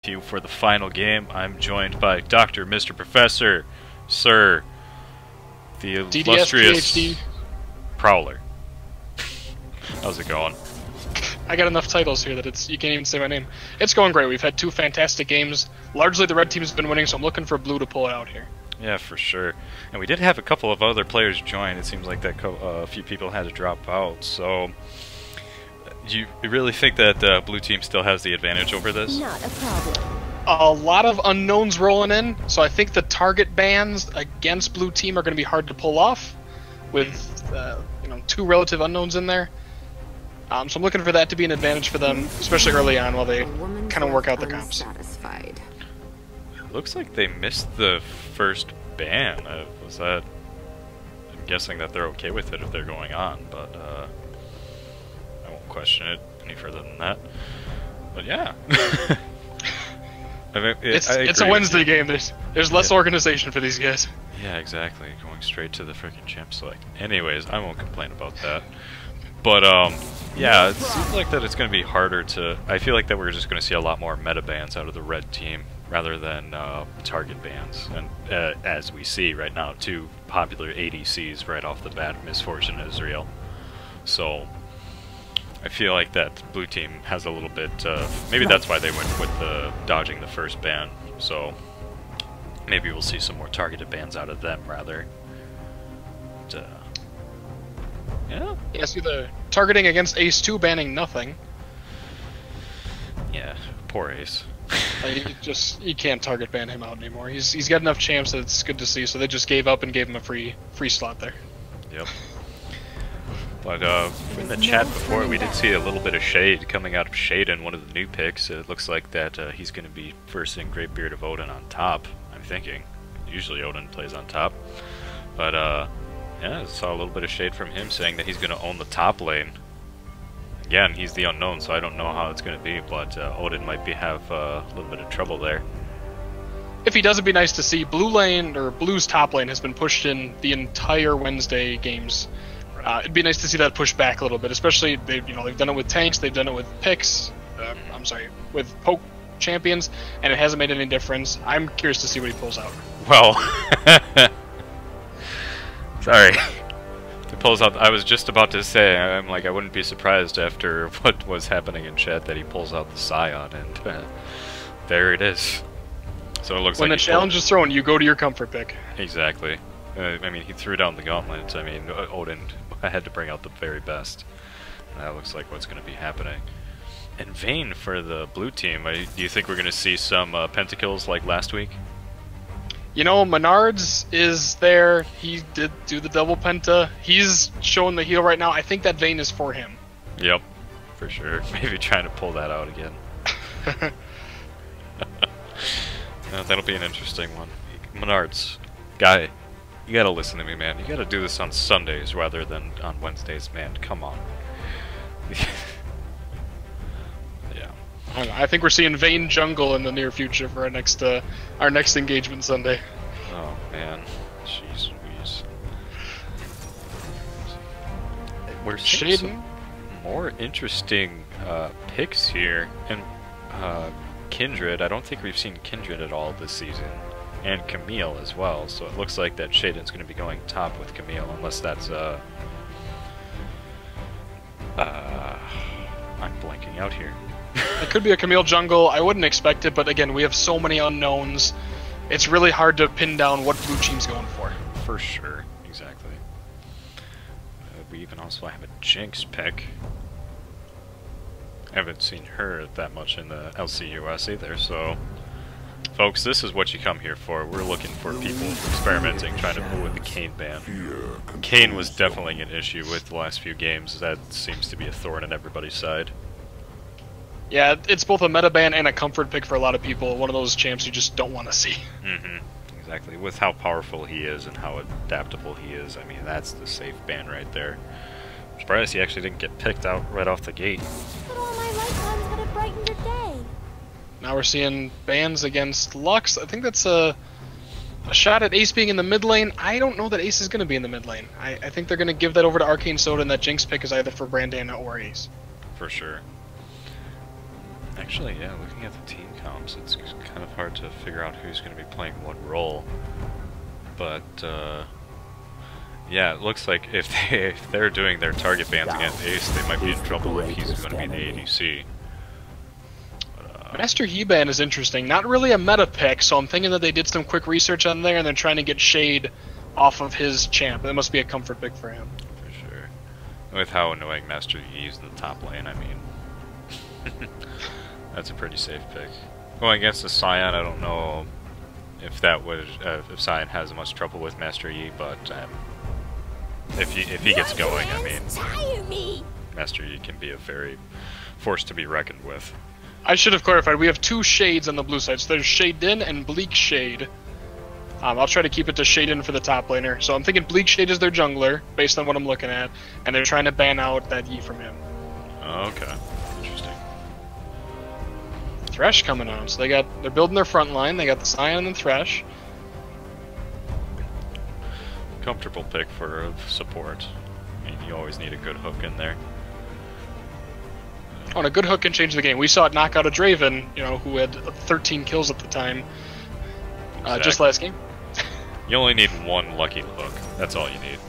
you for the final game. I'm joined by Dr. Mr. Professor, Sir, the DDS illustrious PhD. Prowler. How's it going? I got enough titles here that you can't even say my name. It's going great. We've had two fantastic games. Largely the red team's been winning, so I'm looking for blue to pull it out here. Yeah, for sure. And we did have a couple of other players join. It seems like that a few people had to drop out. So, do you really think that blue team still has the advantage over this? Not a problem. A lot of unknowns rolling in, so I think the target bans against blue team are going to be hard to pull off with two relative unknowns in there. So I'm looking for that to be an advantage for them, especially early on while they kind of work out the comps. Satisfied. It looks like they missed the first ban. Was that? I'm guessing that they're okay with it if they're going on, but I won't question it any further than that. But yeah. I mean, it's a Wednesday game. There's less organization for these guys. Yeah, exactly. Going straight to the freaking champ select. Anyways, I won't complain about that. But yeah, it seems like that it's going to be harder to. I feel like that we're just going to see a lot more meta bans out of the red team rather than target bans. And as we see right now, two popular ADCs right off the bat, Misfortune and Israel. So I feel like that blue team has a little bit. Maybe that's why they went with dodging the first ban. So maybe we'll see some more targeted bans out of them rather. Yeah. Yeah, see the targeting against Ace 2 banning nothing. Yeah, poor Ace. You can't target ban him out anymore. He's got enough champs that it's good to see. So they just gave up and gave him a free slot there. Yep. But in the chat before, we did see a little bit of shade coming out of Shaden, one of the new picks. It looks like that he's going to be versing Greatbeard of Odin on top. I'm thinking. Usually Odin plays on top, but yeah, I saw a little bit of shade from him saying that he's going to own the top lane. Again, he's the unknown, so I don't know how it's going to be, but Odin might have a little bit of trouble there. If he does, it'd be nice to see. Blue lane, or Blue's top lane, has been pushed in the entire Wednesday games. It'd be nice to see that push back a little bit, especially they've done it with tanks, they've done it with picks. With poke champions, and it hasn't made any difference. I'm curious to see what he pulls out. Well, sorry. He pulls out. I was just about to say, I wouldn't be surprised after what was happening in chat that he pulls out the Scion, and there it is. So it looks when like the challenge is thrown, you go to your comfort pick. Exactly. I mean, he threw down the gauntlet. I mean, Odin had to bring out the very best. And that looks like what's going to be happening. And Vayne for the blue team, do you think we're going to see some pentakills like last week? You know, Menards is there. He did do the double penta. He's showing the heel right now. I think that Vayne is for him. Yep, for sure. Maybe trying to pull that out again. That'll be an interesting one. Menards, guy, you gotta listen to me, man. You gotta do this on Sundays rather than on Wednesdays, man. Come on. Yeah. I think we're seeing Vayne jungle in the near future for our next engagement Sunday. Oh man, jeez Louise. We're seeing some more interesting picks here, and Kindred. I don't think we've seen Kindred at all this season, and Camille as well. So it looks like that Shaden's going to be going top with Camille, unless that's I'm blanking out here. It could be a Camille jungle. I wouldn't expect it, but again, we have so many unknowns. It's really hard to pin down what blue team's going for. For sure, exactly. We even also have a Jinx pick. I haven't seen her that much in the LCUS either, so folks, this is what you come here for. We're looking for people experimenting, trying to pull with the Kayn ban. Kayn was definitely an issue with the last few games. That seems to be a thorn in everybody's side. Yeah, it's both a meta ban and a comfort pick for a lot of people. One of those champs you just don't want to see. Mm-hmm. Exactly. With how powerful he is and how adaptable he is, I mean, that's the safe ban right there. I'm surprised he actually didn't get picked out right off the gate. But all my lifetimes could have brightened your day. Now we're seeing bans against Lux. I think that's a shot at Ace being in the mid lane. I don't know that Ace is going to be in the mid lane. I think they're going to give that over to Arcane Soda, and that Jinx pick is either for Brandana or Ace. For sure. Actually, yeah, looking at the team comps, it's kind of hard to figure out who's going to be playing what role. But yeah, it looks like if they're doing their target bans against Ace, they might be in trouble if he's going to be the ADC. Master He-Ban is interesting. Not really a meta pick, so I'm thinking that they did some quick research on there and they're trying to get Shade off of his champ. That must be a comfort pick for him. For sure. With how annoying Master Yi is in the top lane, I mean, that's a pretty safe pick. Going against the Sion, I don't know if that would if Sion has much trouble with Master Yi, but if he gets going, I mean, Master Yi can be a very force to be reckoned with. I should have clarified. We have two Shades on the blue side. So there's Shade Din and Bleak Shade. I'll try to keep it to Shade Din for the top laner. So I'm thinking Bleak Shade is their jungler, based on what I'm looking at, and they're trying to ban out that Yi from him. Okay, interesting. Thresh coming on, so they're building their front line. They got the Sion and the Thresh. Comfortable pick for support. I mean, you always need a good hook in there. Oh, and a good hook can change the game. We saw it knock out a Draven, you know, who had 13 kills at the time, just last game. You only need one lucky hook. That's all you need.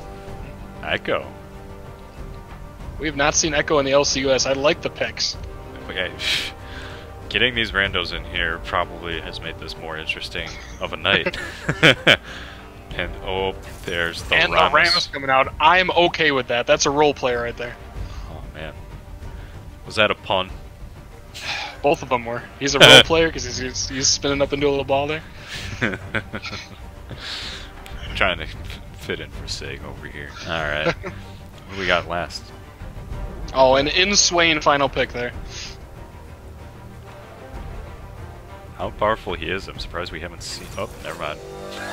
Echo. We have not seen Echo in the LCUS. I like the picks. Okay. Getting these randos in here probably has made this more interesting of a night. And oh, there's the and Rammus. the Rammus coming out. I'm okay with that. That's a role player right there. Oh man, was that a pun? Both of them were. He's a role player because he's spinning up into a little ball there. I'm trying to fit in for Sig over here. All right, what do we got last? Oh, and in Swain final pick there. How powerful he is, I'm surprised we haven't seen... Oh, never mind.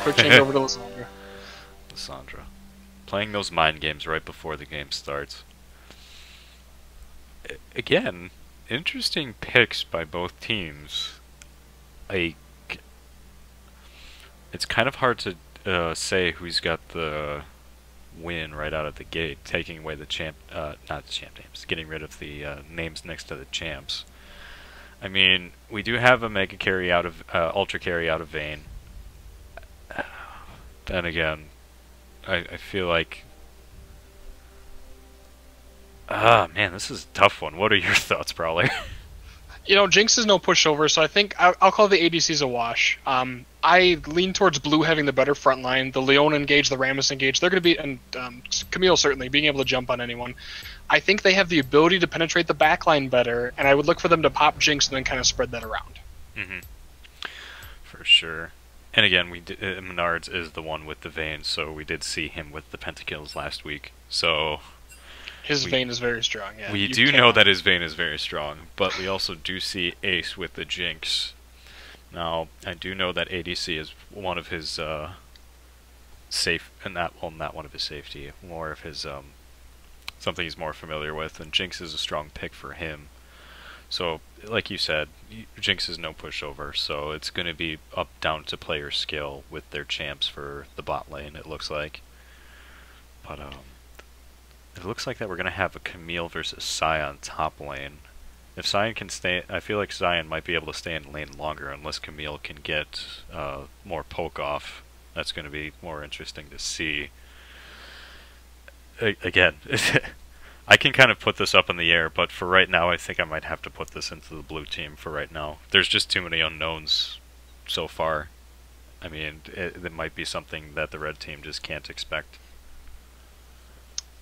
Quick change over to Lissandra. Lissandra. Playing those mind games right before the game starts. Again, interesting picks by both teams. It's kind of hard to say who's got the win right out of the gate, taking away the champ... not the champ names, getting rid of the names next to the champs. I mean, we do have a Mega Carry out of Ultra Carry out of Vayne. Then again, I feel like man, this is a tough one. What are your thoughts, Prowler? You know, Jinx is no pushover, so I think I'll call the ADCs a wash. I lean towards Blue having the better front line. The Leon engage, the Rammus engage. They're going to be, and Camille certainly, being able to jump on anyone. I think they have the ability to penetrate the backline better, and I would look for them to pop Jinx and then kind of spread that around. Mm-hmm. For sure. And again, Menards is the one with the Vayne, so we did see him with the pentakills last week. So his Vayne is very strong. Yeah, we do know that his Vayne is very strong, but we also do see Ace with the Jinx. Now, I do know that ADC is one of his safe, and not one of his safety, more of his something he's more familiar with, and Jinx is a strong pick for him. So, like you said, Jinx is no pushover, so it's going to be up down to player skill with their champs for the bot lane, it looks like. But it looks like that we're going to have a Camille versus Sion top lane. If Sion can stay, I feel like Sion might be able to stay in lane longer unless Camille can get more poke off. That's going to be more interesting to see. Again, I can kind of put this up in the air, but for right now, I think I might have to put this into the blue team for right now. There's just too many unknowns so far. I mean, it might be something that the red team just can't expect.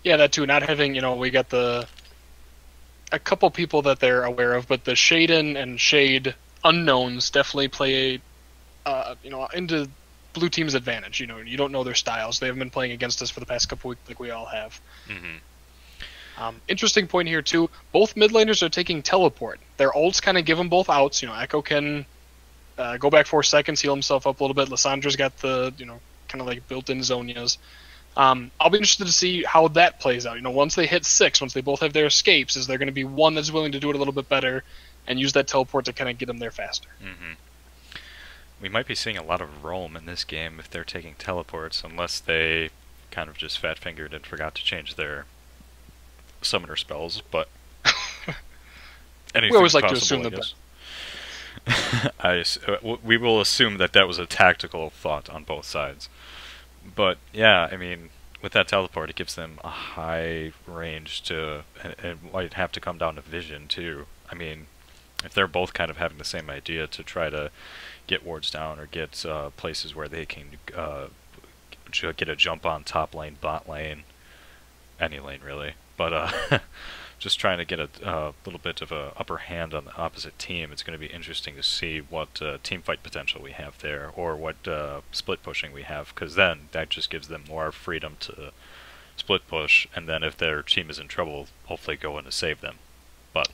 Yeah, that too. Not having, you know, we got a couple people that they're aware of, but the Shaden and Shade unknowns definitely play, you know, into blue team's advantage. You know, you don't know their styles. They haven't been playing against us for the past couple weeks like we all have. Mm-hmm. Interesting point here too. Both mid laners are taking teleport. Their ults kind of give them both outs. You know, Echo can go back 4 seconds, heal himself up a little bit. Lissandra's got the, you know, kind of like built-in Zonias. I'll be interested to see how that plays out. You know, once they hit 6, once they both have their escapes, is there going to be one that's willing to do it a little bit better and use that teleport to kind of get them there faster? Mm-hmm. We might be seeing a lot of roam in this game if they're taking teleports, unless they kind of just fat-fingered and forgot to change their summoner spells, but we always like to assume the best. We will assume that that was a tactical thought on both sides. But yeah, I mean, with that teleport, it gives them a high range to, and it might have to come down to vision too. I mean, if they're both kind of having the same idea to try to get wards down or get places where they can get a jump on top lane, bot lane, any lane really, but just trying to get a little bit of a upper hand on the opposite team. It's going to be interesting to see what team fight potential we have there, or what split pushing we have, because then that just gives them more freedom to split push, and then if their team is in trouble, hopefully go in to save them. But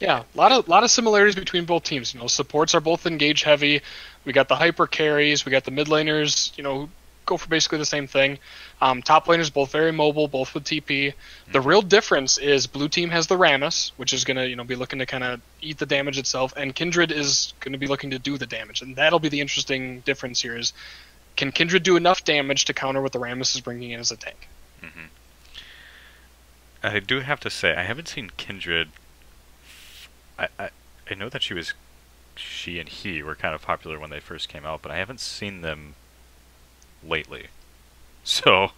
Yeah, a lot of similarities between both teams. You know, supports are both engage heavy. We got the hyper carries. We got the mid laners. You know, who go for basically the same thing. Top laners both very mobile, both with TP. The real difference is blue team has the Rammus, which is gonna be looking to kind of eat the damage itself, and Kindred is going to be looking to do the damage, and that'll be the interesting difference here. Is can Kindred do enough damage to counter what the Rammus is bringing in as a tank? I do have to say, I haven't seen Kindred. I know that she and he were kind of popular when they first came out, but I haven't seen them lately. So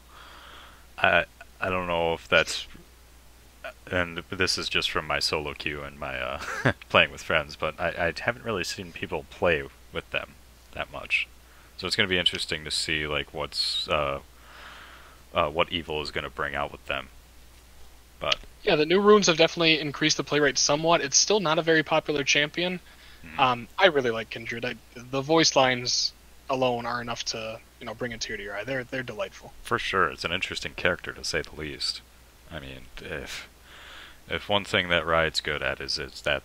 I don't know if that's, and this is just from my solo queue and my playing with friends, but I haven't really seen people play with them that much. So it's going to be interesting to see like what's what Evil is going to bring out with them. But yeah, the new runes have definitely increased the play rate somewhat. It's still not a very popular champion. I really like Kindred. The voice lines alone are enough to bring a tear to your eye. They're delightful. For sure, it's an interesting character to say the least. I mean, if one thing that Riot's good at is that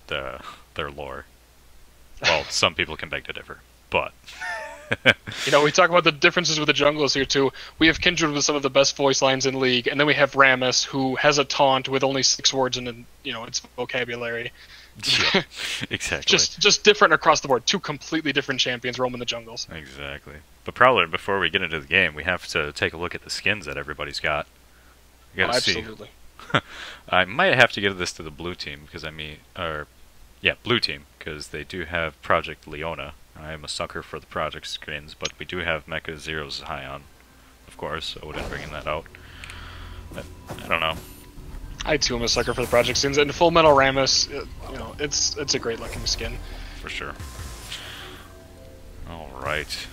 their lore. Well, some people can beg to differ, but we talk about the differences with the junglers here too. We have Kindred with some of the best voice lines in League, and then we have Rammus, who has a taunt with only 6 words in its vocabulary. Yeah, exactly. Just different across the board. 2 completely different champions roaming the jungles. Exactly. But probably before we get into the game, we have to take a look at the skins that everybody's got. We gotta absolutely. See. I might have to give this to the blue team because blue team, because they do have Project Leona. I am a sucker for the Project skins, but we do have Mecha Zero's Hion, of course, so I wouldn't bring that out. But, I don't know. I too am a sucker for the Project skins, and Full Metal Rammus, it's a great looking skin. For sure. Alright.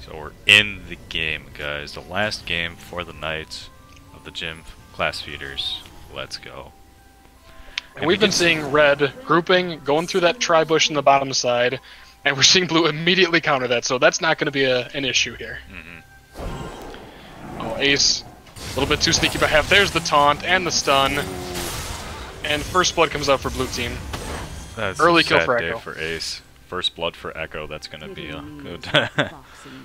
So we're in the game, guys. The last game for the night of the gym class feeders. Let's go. And we've been seeing red grouping, going through that tri-bush in the bottom side, and we're seeing blue immediately counter that, so that's not going to be an issue here. Oh, Ace, a little bit too sneaky by half. There's the taunt and the stun, and first blood comes out for blue team. That's early a kill sad for day Echo. For Ace. First blood for Echo, that's going to be a good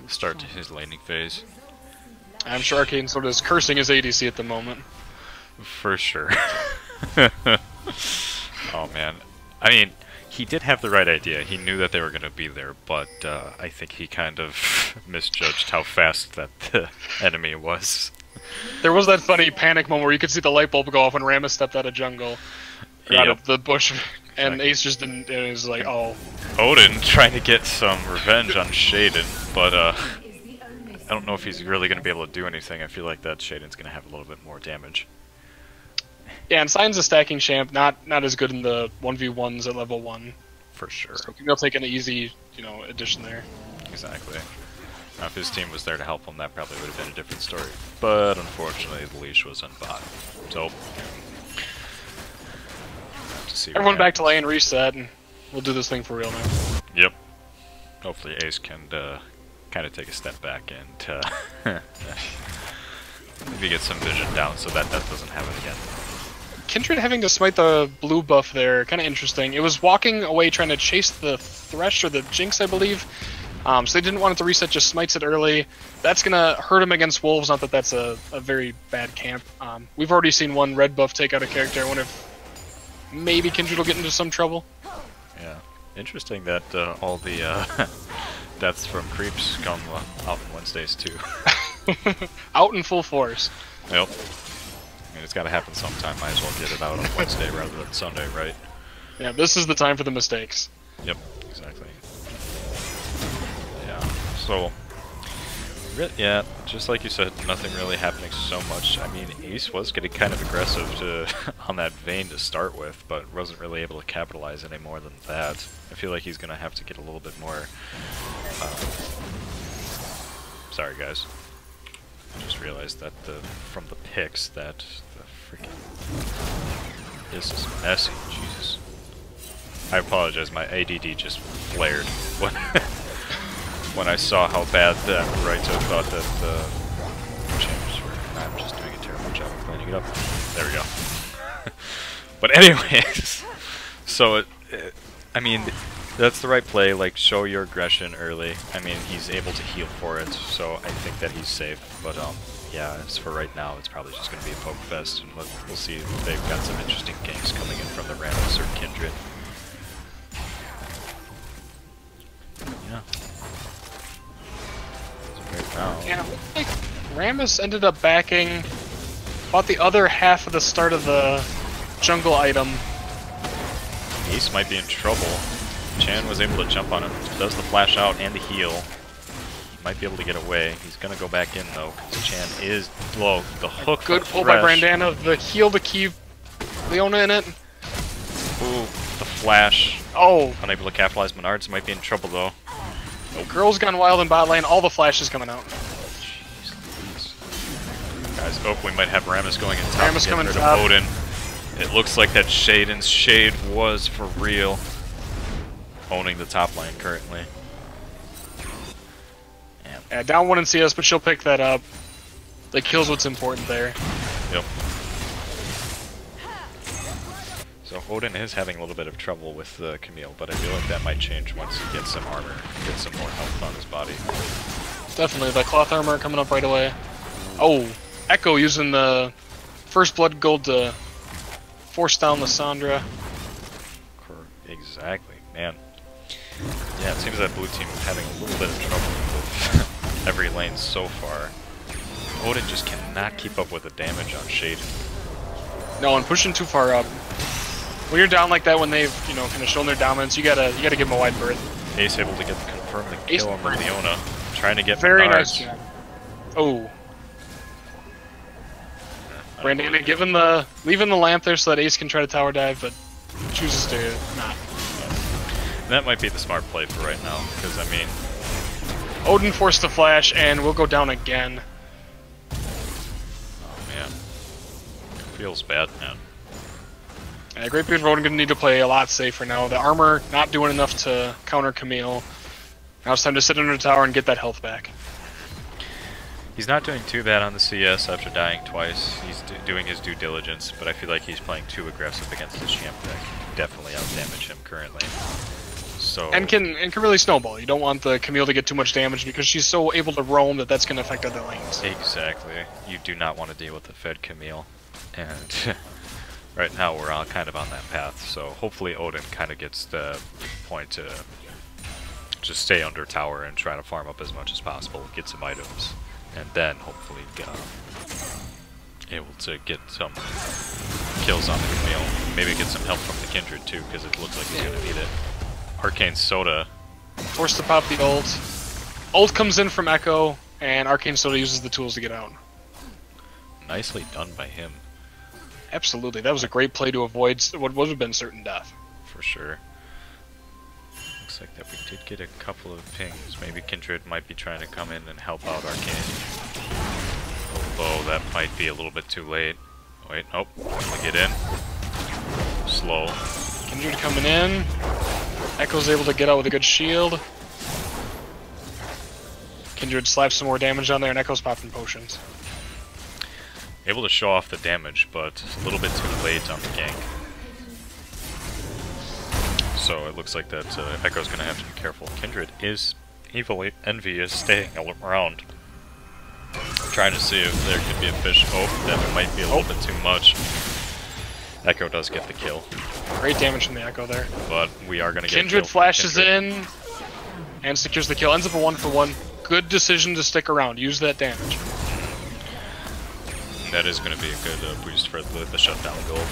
start to his laning phase. I'm sure Arcane Sword is cursing his ADC at the moment. For sure. Oh man. I mean, he did have the right idea. He knew that they were going to be there, but I think he kind of misjudged how fast that the enemy was. There was that funny panic moment where you could see the light bulb go off when Rammus stepped out of jungle, out of the bush, and Ace just didn't. It was like, oh. Odin trying to get some revenge on Shaden, but I don't know if he's really going to be able to do anything. I feel like that Shaden's going to have a little bit more damage. Yeah, and Sion's a stacking champ, not as good in the 1v1s at level 1. For sure. So they'll take an easy, addition there. Exactly. Now, if his team was there to help him, that probably would have been a different story. But unfortunately, the leash was on bot. So, everyone back to lane, reset, and we'll do this thing for real now. Yep. Hopefully Ace can kind of take a step back and maybe get some vision down so that doesn't happen again. Kindred having to smite the blue buff there, kind of interesting. It was walking away trying to chase the Thresh or the Jinx, I believe. So they didn't want it to reset, just smites it early. That's going to hurt him against Wolves, not that that's a very bad camp. We've already seen one red buff take out a character. I wonder if maybe Kindred will get into some trouble. Yeah. Interesting that all the deaths from creeps come out on Wednesdays too. Out in full force. Yep. I mean, it's got to happen sometime. Might as well get it out on Wednesday rather than Sunday, right? Yeah, this is the time for the mistakes. Yep, exactly. Yeah, so... Yeah, just like you said, nothing really happening so much. I mean, Ace was getting kind of aggressive on that Vayne to start with, but wasn't really able to capitalize any more than that. I feel like he's going to have to get a little bit more... sorry guys. I just realized that from the pics that the freaking... This is messy, Jesus. I apologize, my ADD just flared when when I saw how bad that Raito thought that the chambers were. I'm just doing a terrible job of cleaning it up. There we go. But anyways, so I mean, that's the right play. Like, show your aggression early. I mean, he's able to heal for it, so I think that he's safe. But yeah, as for right now, it's probably just going to be a poke fest, and we'll see if they've got some interesting games coming in from the Rammus or Kindred. Yeah. Right now. Yeah, like Rammus ended up backing about the other half of the start of the jungle item. Ace might be in trouble. Chan was able to jump on him, does the flash out and the heal. He might be able to get away. He's gonna go back in though, because Chan is low. The hook. Good pull by Brandana. The heal to keep Leona in it. Ooh, the flash. Oh, Unable to capitalize. Menards might be in trouble though. Girl's gone wild in bot lane. All the flashes coming out. Jeez Louise. Guys, oh, we might have Rammus going in top. Rammus coming rid top. of Odin. It looks like that Shaden's shade was for real. Owning the top lane currently. Yeah, down one in CS, but she'll pick that up. The kill's what's important there. Yep. So Odin is having a little bit of trouble with Camille, but I feel like that might change once he gets some armor, gets some more health on his body. Definitely, the cloth armor coming up right away. Oh, Echo using the first blood gold to force down the Sandra. Exactly, man. Yeah, it seems that blue team is having a little bit of trouble with every lane so far. Odin just cannot keep up with the damage on Shaden. No, and pushing too far up. When you're down like that, when they've kind of shown their dominance, you gotta give them a wide berth. Ace able to confirm the Ace kill on Leona, trying to get very Menards. nice job. Oh, Brandana leaving the lamp there so that Ace can try to tower dive, but chooses to not. That might be the smart play for right now, because I mean, Odin forced the flash, and we'll go down again. oh man, feels bad, man. Yeah, Great Beard Odin gonna need to play a lot safer now. The armor not doing enough to counter Camille. Now it's time to sit under the tower and get that health back. He's not doing too bad on the CS after dying twice. He's doing his due diligence, but I feel like he's playing too aggressive against the champ that can definitely outdamage him currently. So And can really snowball. You don't want the Camille to get too much damage because she's so able to roam that that's gonna affect other lanes. exactly, you do not want to deal with the fed Camille, and right now we're all kind of on that path. So hopefully Odin kind of gets the point to just stay under tower and try to farm up as much as possible, get some items, and then hopefully able to get some kills on the Camille. Maybe get some help from the Kindred too, because it looks like he's going to need it. Arcane Soda. Forced to pop the ult. Ult comes in from Echo, and Arcane Soda uses the tools to get out. Nicely done by him, Absolutely, that was a great play to avoid what would have been certain death. for sure. Looks like that we did get a couple of pings. Maybe Kindred might be trying to come in and help out Arcane. Although that might be a little bit too late. Wait, nope. Only get in. Slow. Kindred coming in. Echo's able to get out with a good shield. Kindred slaps some more damage on there, and Echo's popping potions. Able to show off the damage, but a little bit too late on the gank. So it looks like that Echo's going to have to be careful. Kindred is evilly envious, staying around. Trying to see if there could be a fish. Oh, that might be a little bit too much. Echo does get the kill, Great damage from the Echo there. but we are going to get Kindred killed from flashes Kindred. in and secures the kill. Ends up a 1-for-1. Good decision to stick around. Use that damage. That is going to be a good boost for the shutdown goal.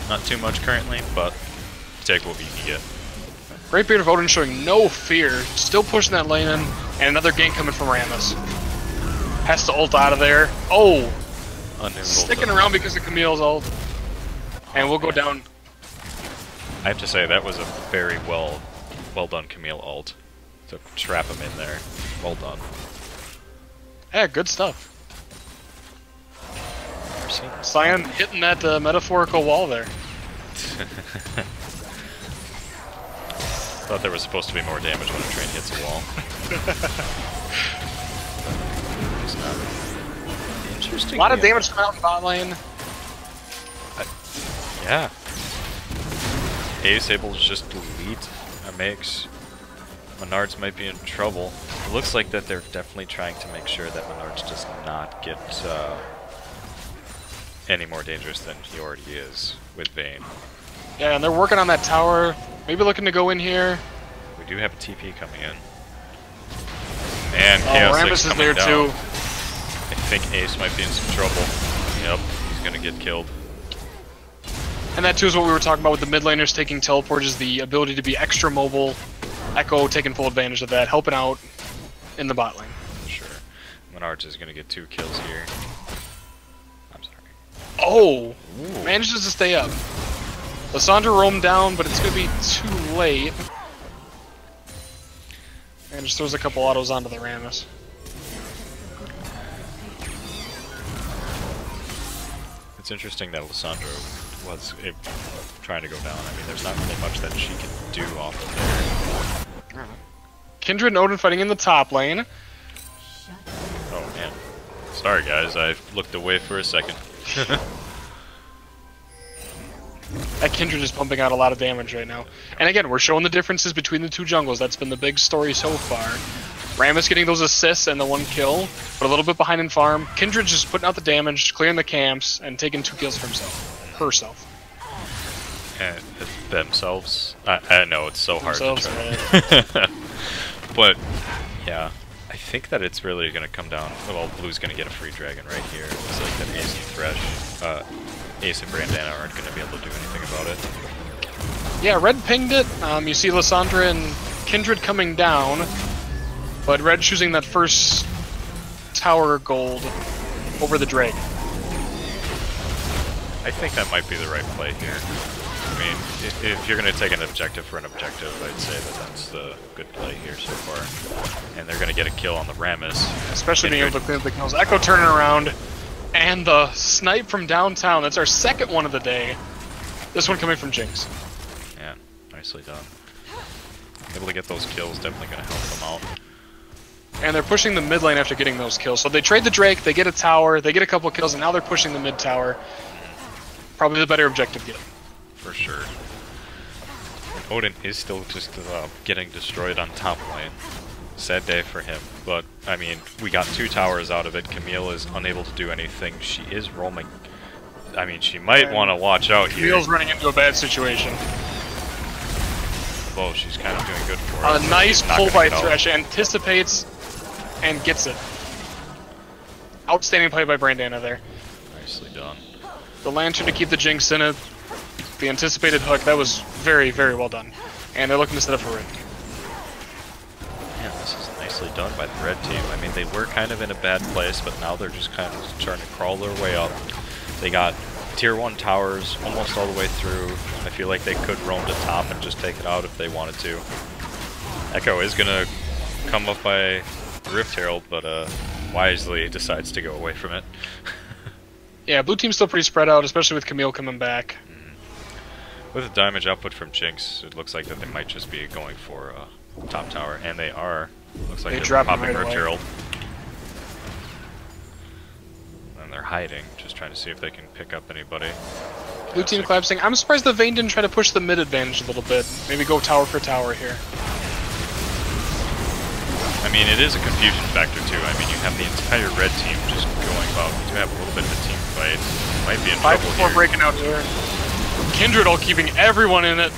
Not too much currently, but take what we can get. Great Beard of Odin showing no fear, still pushing that lane in, and another gank coming from Rammus. Has to ult out of there. Oh! Sticking around because of Camille's ult. And we'll go down. I have to say, that was a very well done Camille ult. To trap him in there. Well done. Yeah, good stuff. Never seen this. Cyan hitting that metaphorical wall there. Thought there was supposed to be more damage when a train hits a wall. It's not. Interesting. A lot of damage coming out in bot lane. Yeah. Ace able to just delete a mix. Menards might be in trouble. It looks like that they're definitely trying to make sure that Menards does not get any more dangerous than he already is with Vayne. Yeah, and they're working on that tower. Maybe looking to go in here. We do have a TP coming in. And Oh, Chaos Rammus 6 is coming there down. too. I think Ace might be in some trouble. Yep, he's gonna get killed. And that too is what we were talking about with the mid laners taking teleport, is the ability to be extra mobile. Echo taking full advantage of that, helping out in the bot lane. Sure. Menards is gonna get 2 kills here. I'm sorry. Oh! Ooh. Manages to stay up. Lissandra roamed down, but it's gonna be too late. And just throws a couple autos onto the Rammus. It's interesting that Lissandra was trying to go down. I mean, there's not really much that she can do off of there. Kindred and Odin fighting in the top lane. Oh man. Sorry guys, I looked away for a second. That Kindred is pumping out a lot of damage right now. And again, we're showing the differences between the two jungles. That's been the big story so far. Rammus getting those assists and the 1 kill, but a little bit behind in farm. Kindred just putting out the damage, clearing the camps, and taking 2 kills for herself. And themselves. I know it's so hard Themselves, to try. But yeah, I think that it's really gonna come down. Well, Blue's gonna get a free dragon right here. It's like that Ace and Thresh, Ace and Brandana aren't gonna be able to do anything about it. Yeah, Red pinged it. You see Lissandra and Kindred coming down, but Red choosing that first tower gold over the Drake. I think that might be the right play here. I mean, if you're going to take an objective for an objective, I'd say that that's the good play here so far. And they're going to get a kill on the Rammus. Especially being able to clean up the kills. Echo turning around, and the snipe from downtown. That's our second one of the day. This one coming from Jinx. Yeah, nicely done. Able to get those kills, definitely going to help them out. And they're pushing the mid lane after getting those kills. So they trade the Drake, they get a tower, they get a couple kills, and now they're pushing the mid tower. Probably the better objective get. For sure. Odin is still just getting destroyed on top lane. Sad day for him, but I mean, we got 2 towers out of it. Camille is unable to do anything. She is roaming. I mean, she might want to watch out here. Camille's running into a bad situation. Oh, she's kind of doing good for it. A nice She's not pull gonna by get out. Thresh, anticipates and gets it. Outstanding play by Brandana there. Nicely done. The Lantern to keep the Jinx in it. The anticipated hook, that was very, very well done. And they're looking to set up for Rift. Man, this is nicely done by the red team. I mean, they were kind of in a bad place, but now they're just kind of trying to crawl their way up. They got tier 1 towers almost all the way through. I feel like they could roam to top and just take it out if they wanted to. Echo is going to come up by Rift Herald, but wisely decides to go away from it. Yeah, blue team's still pretty spread out, especially with Camille coming back. With the damage output from Jinx, it looks like that they might just be going for top tower, and they are. Looks like They they're dropped him popping right Rift away. Herald. And they're hiding, just trying to see if they can pick up anybody. Blue team collapsing. I'm surprised the Vayne didn't try to push the mid advantage a little bit. Maybe go tower for tower here. I mean, it is a confusion factor too. I mean, you have the entire red team just going about. You do have a little bit of a team fight. Might be in 5 trouble before here. breaking out here. Kindred all keeping everyone in it.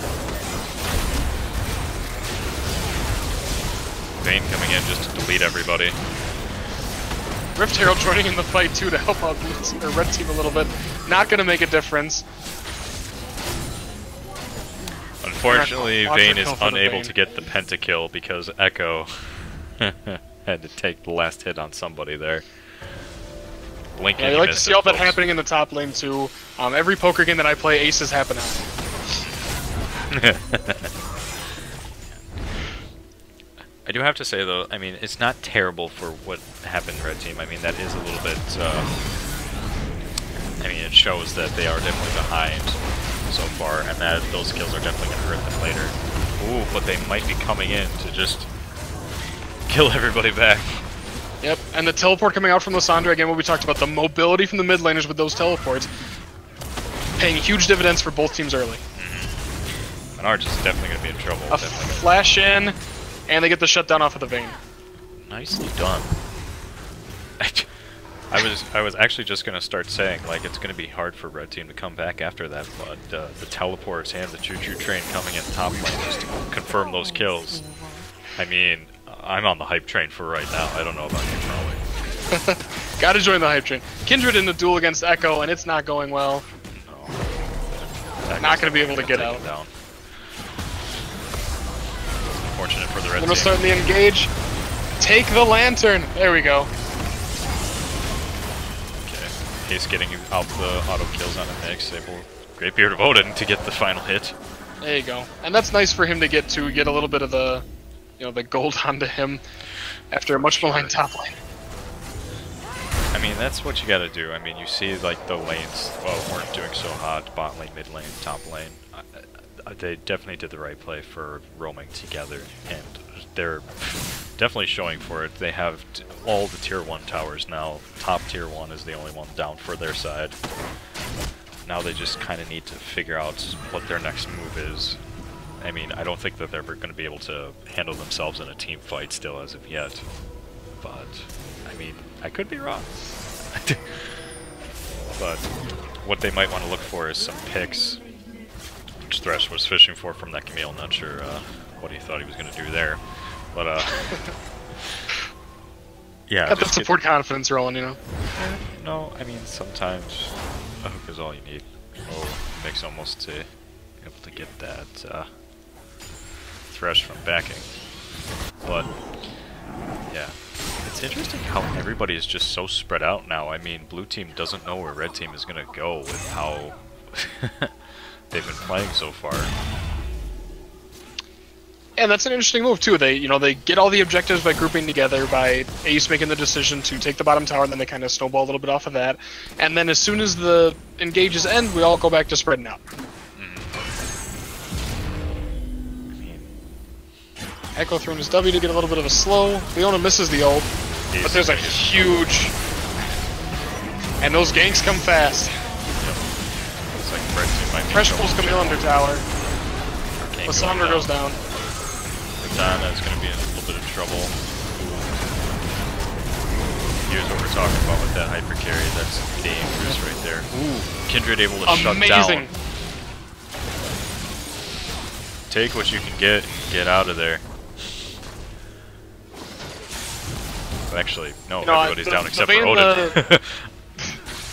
Vayne coming in just to delete everybody. Rift Herald joining in the fight too to help out blue team, or red team a little bit. Not gonna make a difference. Unfortunately, Watch her Vayne is kill for the unable Vayne. to get the pentakill because Echo had to take the last hit on somebody there. Blinking, Yeah, you he like to missed see it, all that folks. happening in the top lane too. Every poker game that I play, aces happen out. I do have to say though, I mean, it's not terrible for what happened in Red Team. I mean, that is a little bit, I mean, it shows that they are definitely behind so far, and that those kills are definitely going to hurt them later. Ooh, but they might be coming in to just kill everybody back. Yep, and the teleport coming out from Lissandra, again, what we talked about, the mobility from the mid laners with those teleports, paying huge dividends for both teams early. And Arch is definitely going to be in trouble. A flash in, and they get the shutdown off of the Vayne. Nicely done. I was actually just gonna start saying like it's gonna be hard for Red Team to come back after that, but the teleports and the choo-choo train coming in top lane just to confirm those kills. I mean, I'm on the hype train for right now. I don't know about you, probably. Gotta join the hype train. Kindred in the duel against Echo, and it's not going well. No. Not gonna be able to get Take out. him down. Unfortunate for the Red Then we're Team. starting the engage. Take the lantern. There we go. Okay, Ace getting out the auto kills on a mix. Able, Great Beard of Odin to get the final hit. There you go. And that's nice for him to get a little bit of the, the gold onto him after a much maligned top lane. I mean, that's what you gotta do. I mean, you see, like, the lanes, well, weren't doing so hot. Bot lane, mid lane, top lane. They definitely did the right play for roaming together, and they're definitely showing for it. They have all the tier 1 towers now. Top tier 1 is the only one down for their side. Now they just kind of need to figure out what their next move is. I mean, I don't think that they're going to be able to handle themselves in a team fight still as of yet. But, I mean, I could be wrong. But what they might want to look for is some picks, which Thresh was fishing for from that Camille. Not sure what he thought he was going to do there. But, yeah. Got the just support confidence rolling, No, I mean, sometimes a hook is all you need. Oh, makes almost to able to get that Thresh from backing. But, yeah. It's interesting how everybody is just so spread out now. I mean, blue team doesn't know where red team is going to go with how they've been playing so far. And that's an interesting move too. They get all the objectives by grouping together, by Ace making the decision to take the bottom tower, and then they kind of snowball a little bit off of that. And then as soon as the engages end, we all go back to spreading out. Echo throwing his W to get a little bit of a slow. Leona misses the ult, but there's a huge... And those ganks come fast. Looks like red team might be Fresh pulls Camille under tower. Arcane Lissandra goes down. Madonna is going to be in a little bit of trouble. Here's what we're talking about with that hyper carry. That's dangerous right there. Ooh, Kindred able to shut down. Take what you can get out of there. Actually, no, everybody's down except for Odin.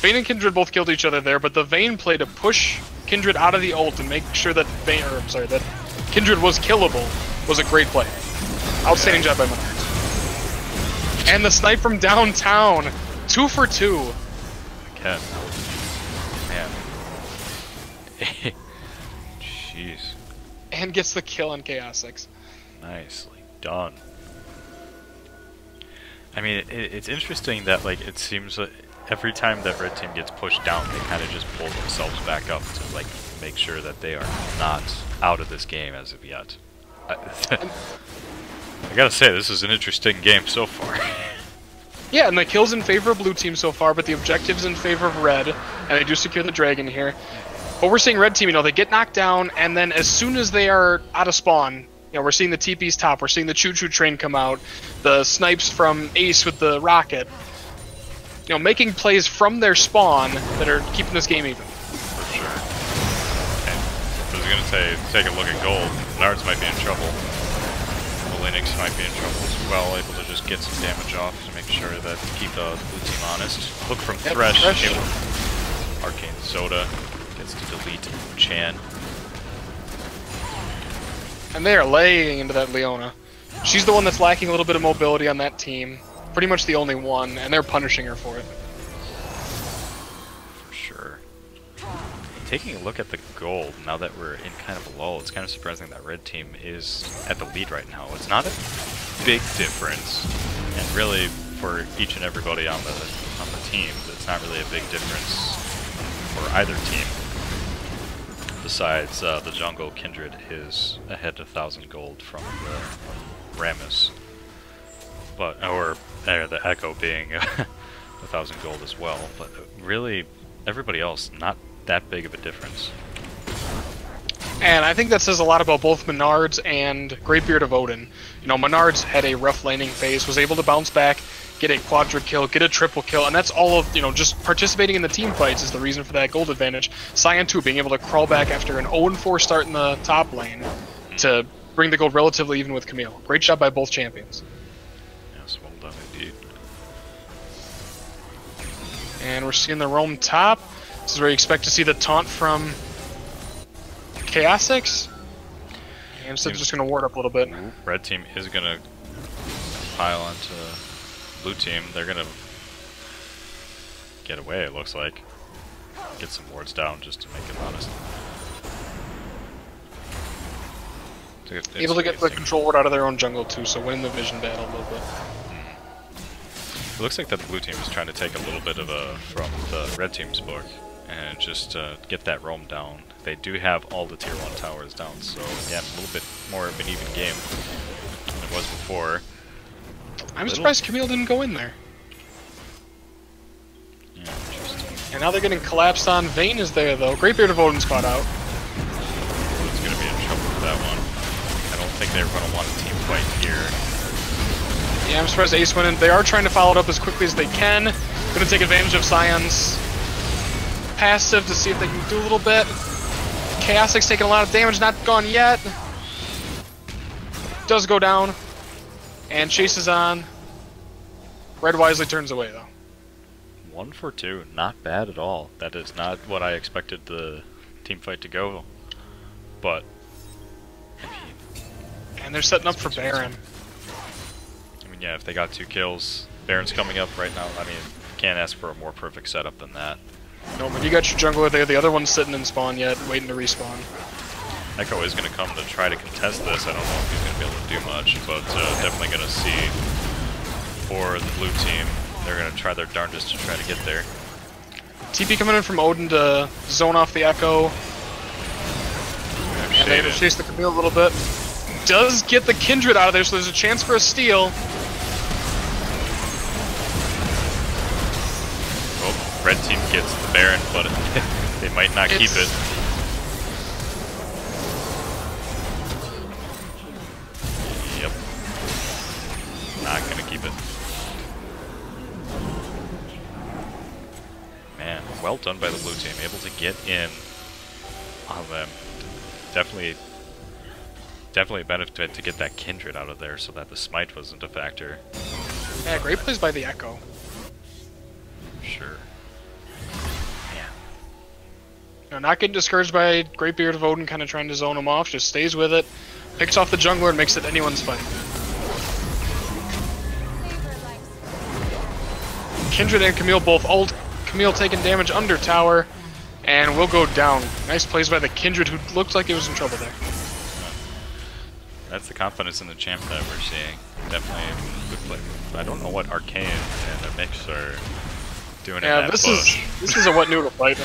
Vayne and Kindred both killed each other there, but the Vayne play to push Kindred out of the ult and make sure that that Kindred was killable was a great play. Outstanding job by Menard. And the snipe from downtown, 2 for 2. Ken. Man. Jeez. And gets the kill on Chaos 6. Nicely done. I mean, it's interesting that, like, it seems that every time that red team gets pushed down, they kind of just pull themselves back up to, like, make sure that they are not out of this game as of yet. I gotta say, this is an interesting game so far. Yeah, and the kill's in favor of blue team so far, but the objective's in favor of red, and they do secure the dragon here. But we're seeing red team, they get knocked down, and then as soon as they are out of spawn, we're seeing the TP's top, we're seeing the choo-choo train come out, the snipes from Ace with the rocket, making plays from their spawn that are keeping this game even. For sure. And I was gonna say, take a look at gold. Nards might be in trouble. The Linux might be in trouble as well, able to just get some damage off to make sure that keep the blue team honest. Look from Thresh. Arcane Soda gets to delete Chan. And they are laying into that Leona. She's the one that's lacking a little bit of mobility on that team. Pretty much the only one, and they're punishing her for it. For sure. Taking a look at the gold, now that we're in kind of a lull, it's kind of surprising that red team is at the lead right now. It's not a big difference, and really for each and everybody on the team, it's not really a big difference for either team. Besides, the jungle Kindred is ahead 1,000 gold from the Rammus, but or the Echo being 1,000 gold as well. But really, everybody else not that big of a difference. And I think that says a lot about both Menards and Greatbeard of Odin. You know, Menards had a rough laning phase, was able to bounce back, get a quadra kill, get a triple kill, and that's all of, you know, just participating in the team fights is the reason for that gold advantage. Sion 2 being able to crawl back after an 0-4 start in the top lane to bring the gold relatively even with Camille. Great job by both champions. Yes, well done indeed. And we're seeing the roam top. This is where you expect to see the taunt from Chaosix. And instead just going to ward up a little bit. Red team is going to pile onto blue team. They're going to get away, it looks like. Get some wards down just to make it honest. Able to get the control ward out of their own jungle too, so win the vision battle a little bit. It looks like that the blue team is trying to take a little bit of a from the red team's book and just get that roam down. They do have all the tier 1 towers down, so yeah, a little bit more of an even game than it was before. I'm surprised Camille didn't go in there. Yeah, interesting. And now they're getting collapsed on. Vayne is there though. Greatbeard of Odin's caught out. It's going to be in trouble with that one. I don't think they're going to want a team fight here. Yeah, I'm surprised Ace went in. They are trying to follow it up as quickly as they can. Going to take advantage of Sion's passive to see if they can do a little bit. Chaosix taking a lot of damage, not gone yet. Does go down. And chases on. Red wisely turns away though. 1 for 2, not bad at all. That is not what I expected the team fight to go. But And they're setting up for Baron. I mean, yeah, if they got 2 kills, Baron's coming up right now. I mean, can't ask for a more perfect setup than that. No, but you got your jungler there. The other one's sitting in spawn yet, waiting to respawn. Echo is going to come to try to contest this. I don't know if he's going to be able to do much, but definitely going to see for the blue team. They're going to try their darndest to try to get there. TP coming in from Odin to zone off the Echo. And they're going to chase the Camille a little bit. Does get the Kindred out of there, so there's a chance for a steal. Oh, red team gets the Baron, but they might not keep it. Yep. Not going to keep it. Man, well done by the blue team. Able to get in on them. Definitely a benefit to get that Kindred out of there so that the smite wasn't a factor. Yeah, great plays by the Echo. Sure. Yeah. No, not getting discouraged by Greatbeard of Odin kind of trying to zone him off, just stays with it, picks off the jungler and makes it anyone's fight. Kindred and Camille both ult. Camille taking damage under tower, and will go down. Nice plays by the Kindred, who looked like it was in trouble there. That's the confidence in the champ that we're seeing. Definitely a good play. I don't know what Arcane and the Mix are doing in that this bush. is a wet noodle fight.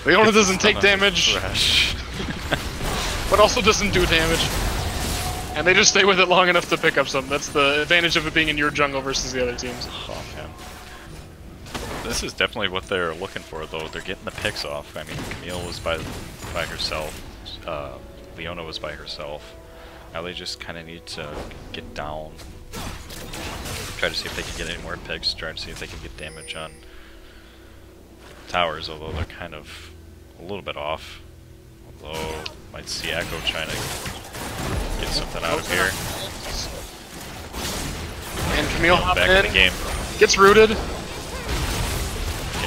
Leona doesn't take damage, but also doesn't do damage. And they just stay with it long enough to pick up some. That's the advantage of it being in your jungle versus the other teams. Oh man. This is definitely what they're looking for though. They're getting the picks off. I mean, Camille was by herself. Leona was by herself. Now they just kind of need to get down. Try to see if they can get any more picks. Try to see if they can get damage on towers, although they're kind of a little bit off. Although, might see Echo trying to get something out of here. And Camille hopped back in the game. Gets rooted. Okay,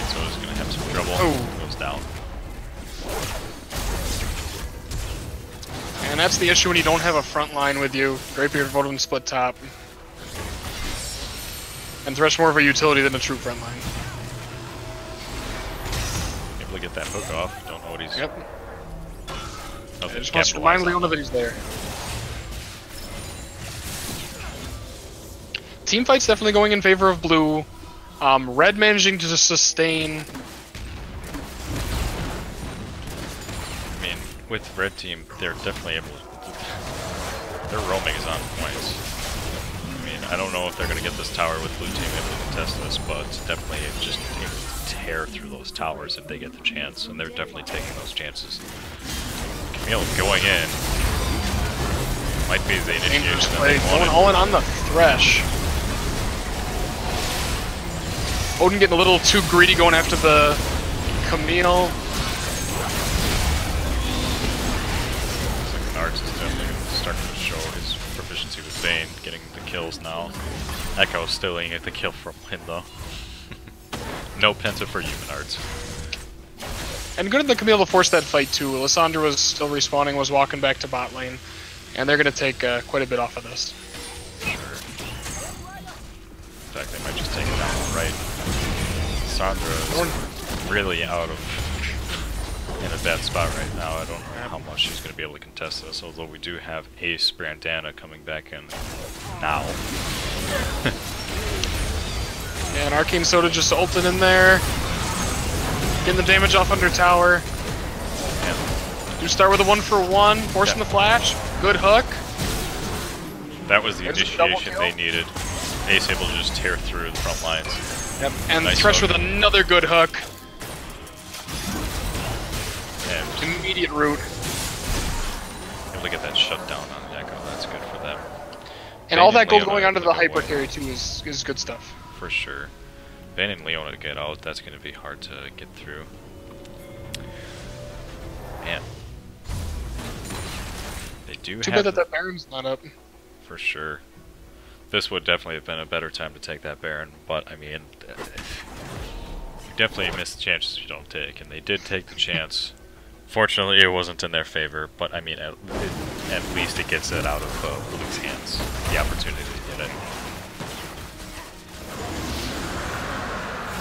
so he's gonna have some trouble. Oh. Goes down. And that's the issue when you don't have a front line with you. Greybeard voted him split top. And Thresh more of a utility than a true front line. Able to get that hook off. Don't know what he's... Yep. Nothing I just wants to remind Leona that he's there. Team fight's definitely going in favor of blue. Red managing to sustain. I mean, with red team, they're definitely able to... Their roaming is on point. I mean, I don't know if they're going to get this tower with blue team able to contest this, but definitely just able to tear through those towers if they get the chance, and they're definitely taking those chances. Camille going in. Might be the initiation that they wanted. Going all in on the Thresh. Odin getting a little too greedy going after the Camille. Arts is definitely starting to show his proficiency with Vayne, getting the kills now. Echo stealing at the kill from him though. No Penta for human arts. And good of the Camille to force that fight too. Lissandra was still respawning, was walking back to bot lane. And they're going to take quite a bit off of this. Sure. In fact, they might just take it down right. Lissandra is really out of... in a bad spot right now. I don't know how much she's going to be able to contest this, although we do have Ace Brandana coming back in now. And Arcane Soda just ulted in there. Getting the damage off under tower. And You start with a 1-for-1, forcing the flash. Good hook. that was the There's a initiation double they kill. needed. Ace able to just tear through the front lines. Yep. And Nice Thresh hook. with another good hook. And Immediate root. able to get that shut down on Echo. That's good for them. And all Vayne that gold Leona going onto the look hyper away. carry too is good stuff. For sure. Vayne and Leona get out, that's going to be hard to get through. Man. They do Too have... bad that Baron's not up. For sure. This would definitely have been a better time to take that Baron, but I mean... you definitely miss the chances you don't take, and they did take the chance. Fortunately, it wasn't in their favor, but I mean, at least it gets it out of Blue's hands. The opportunity to get it.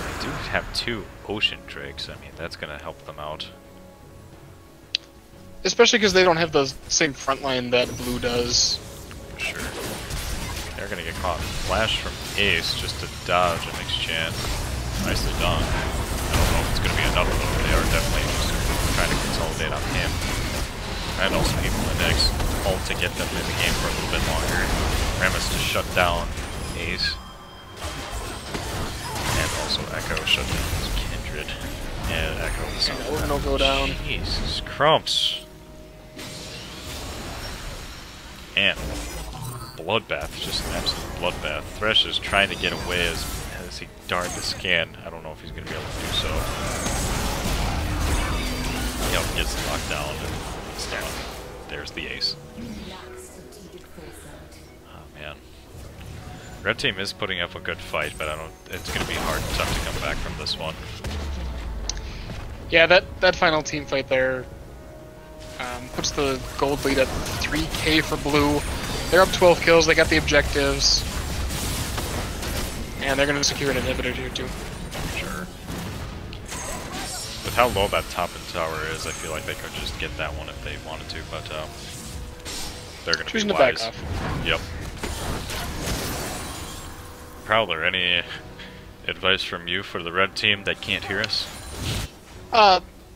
They do have 2 Ocean Drakes. I mean, that's going to help them out. Especially because they don't have the same front line that blue does. For sure. They're going to get caught. Flash from Ace just to dodge an exchange. Nicely done. I don't know if it's going to be enough though. They are definitely just trying to consolidate on him. And also people in the next ult to get them in the game for a little bit longer. Rammus to shut down Ace. And also Echo shut down his Kindred. And Echo is And Odin will go down. Jesus crumps. And bloodbath, just an absolute bloodbath. Thresh is trying to get away as he darned the scan. I don't know if he's going to be able to do so. Yep, gets locked down and it's done. There's the ace. Oh man. Red team is putting up a good fight, but it's going to be hard and tough to come back from this one. Yeah, that final team fight there puts the gold lead at 3k for blue. They're up 12 kills, they got the objectives. And they're going to secure an inhibitor here too. Sure. With how low that top end tower is, I feel like they could just get that one if they wanted to, but they're going to be Choosing to wise. back off. Yep. Prowler, any advice from you for the red team that can't hear us?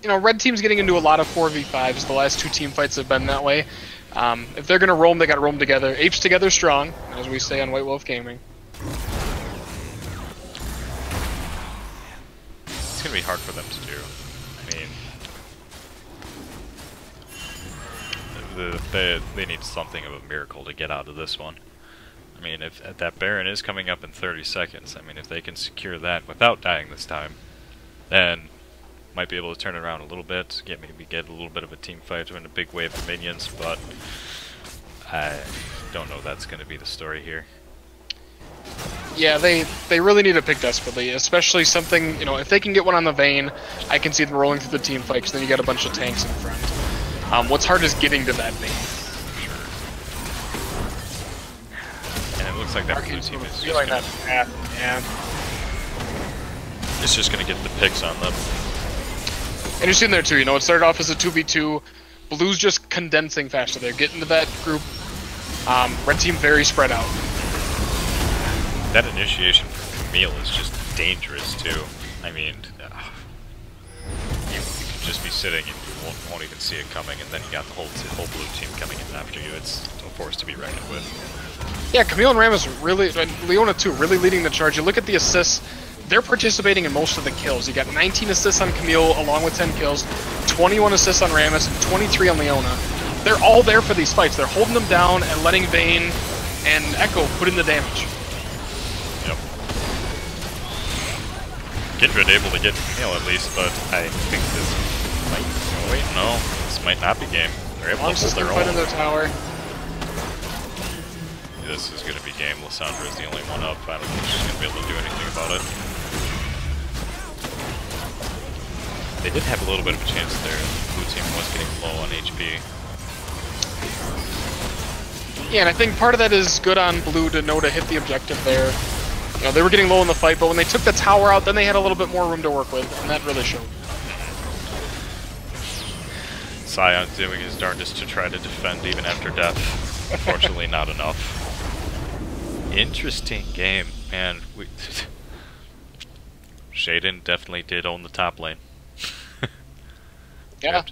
You know, red team's getting into a lot of 4v5s. The last 2 team fights have been that way. If they're going to roam, they got to roam together. Apes together strong, as we say on White Wolf Gaming. It's going to be hard for them to do. I mean, they need something of a miracle to get out of this one. I mean, if that Baron is coming up in 30 seconds, I mean, if they can secure that without dying this time, then might be able to turn it around a little bit, maybe get a little bit of a team fight in a big wave of minions, but I don't know that's going to be the story here. Yeah, they really need to pick desperately, especially something, you know, if they can get one on the Vayne, I can see them rolling through the team fight, because then you got a bunch of tanks in front. What's hard is getting to that Vayne. Looks like that blue Arcade's team sort of is just feeling gonna, that path. Yeah. it's just gonna get the picks on them. And you're seeing there too, you know, it started off as a 2v2. Blue's just condensing faster. They're getting to that group. Red team very spread out. That initiation from Camille is just dangerous too. I mean, you can just be sitting and you won't even see it coming, and then you got the whole blue team coming in after you. It's a force to be reckoned with. Yeah, Camille and Rammus really, and Leona too, really leading the charge. You look at the assists, they're participating in most of the kills. You got 19 assists on Camille along with 10 kills, 21 assists on Rammus, and 23 on Leona. They're all there for these fights. They're holding them down and letting Vayne and Echo put in the damage. Yep. Kindred able to get Camille at least, but I think this might... Oh wait, no. This might not be game. They're able Long to hold system their fight in own. their tower. This is going to be game. Lissandra is the only one up. I don't think she's going to be able to do anything about it. They did have a little bit of a chance there. The blue team was getting low on HP. Yeah, and I think part of that is good on Blue to know to hit the objective there. You know, they were getting low in the fight, but when they took the tower out, then they had a little bit more room to work with, and that really showed. Sion doing his darndest to try to defend even after death. Unfortunately, not enough. Interesting game, man. Shaden definitely did own the top lane. Yeah,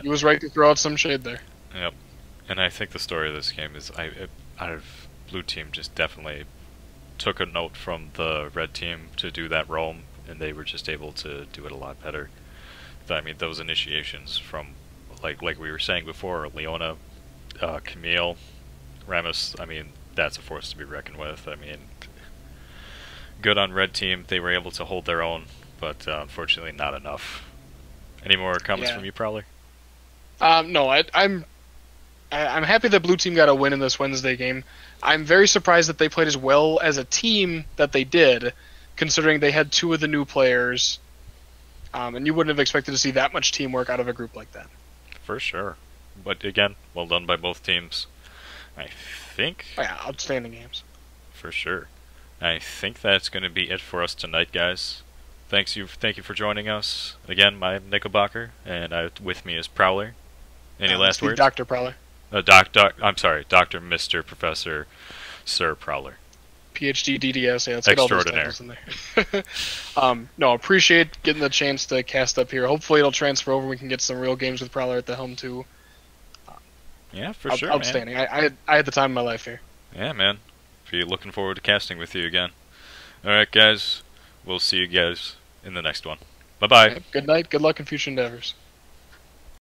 he was right to throw out some shade there. Yep. And I think the story of this game is, out of blue team just definitely took a note from the red team to do that roam, and they were just able to do it a lot better. I mean, those initiations from, like we were saying before, Leona, Camille, Rammus, I mean, that's a force to be reckoned with. I mean, good on red team. They were able to hold their own, but unfortunately not enough. Any more comments from you, Prowler? No, I'm happy that blue team got a win in this Wednesday game. I'm very surprised that they played as well as a team that they did, considering they had two of the new players, and you wouldn't have expected to see that much teamwork out of a group like that. For sure. But again, well done by both teams. I think... Oh, yeah, outstanding games. For sure. I think that's going to be it for us tonight, guys. Thank you for joining us. Again, I'm Nickelbacher, and with me is Prowler. Any last words? Dr. Prowler. I'm sorry, Dr. Mr. Professor Sir Prowler. PhD DDS, yeah, let's get all those titles in there. No, appreciate getting the chance to cast up here. Hopefully it'll transfer over, we can get some real games with Prowler at the helm too. Yeah, for sure, outstanding. man. I had the time of my life here. Yeah, man. Be looking forward to casting with you again. Alright, guys. We'll see you guys in the next one. Bye-bye. Good night, good luck in future endeavors.